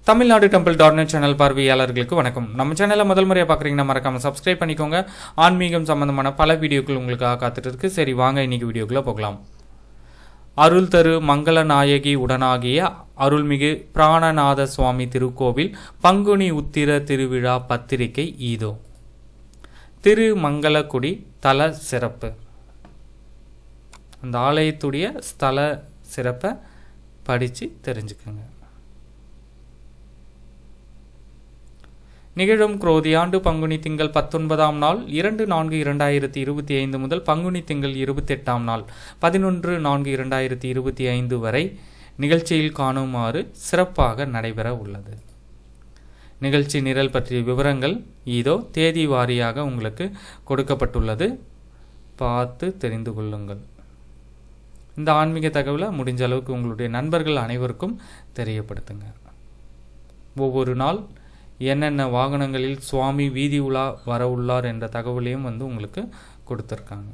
Tamil Nadu temple dot channel பார்வையாளர்களுக்கு வணக்கம். நம்ம சேனலை முதல் முறையாக பார்க்குறீங்கன்னா மறக்காமல் சப்ஸ்கிரைப் பண்ணிக்கோங்க. ஆன்மீகம் சம்பந்தமான பல வீடியோக்கள் உங்களுக்காக காத்துட்டு இருக்கு. சரி வாங்க இன்னைக்கு வீடியோக்குள்ளே போகலாம். அருள் தரு மங்கள நாயகி உடனாகிய அருள்மிகு பிராணநாத சுவாமி திருக்கோவில் பங்குனி உத்திர திருவிழா பத்திரிகை ஈதோ. திருமங்கலக்குடி தல சிறப்பு. அந்த ஆலயத்துடைய ஸ்தல சிறப்பை படித்து தெரிஞ்சுக்கோங்க. நிகழும் குரோதி ஆண்டு பங்குனி திங்கள் 19ஆம் நாள் 2/4/2025 முதல் பங்குனி திங்கள் 28ஆம் நாள் 11/4/2025 வரை நிகழ்ச்சியில் காணுமாறு சிறப்பாக நடைபெற உள்ளது. நிகழ்ச்சி நிரல் பற்றிய விவரங்கள் இதோ தேதி வாரியாக உங்களுக்கு கொடுக்கப்பட்டுள்ளது. பார்த்து தெரிந்து கொள்ளுங்கள். இந்த ஆன்மீக தகவலை முடிஞ்ச அளவுக்கு உங்களுடைய நண்பர்கள் அனைவருக்கும் தெரியப்படுத்துங்க. ஒவ்வொரு நாள் என்னென்ன வாகனங்களில் சுவாமி வீதி உலா வர உள்ளார் என்ற தகவலையும் உங்களுக்கு கொடுத்துருக்காங்க.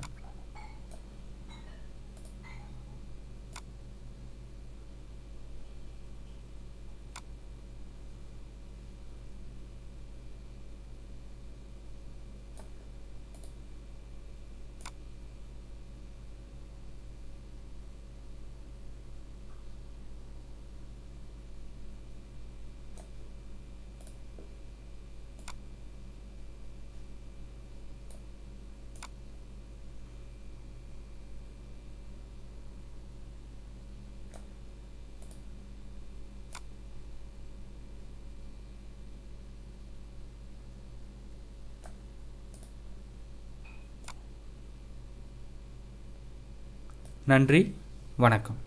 நன்றி, வணக்கம்.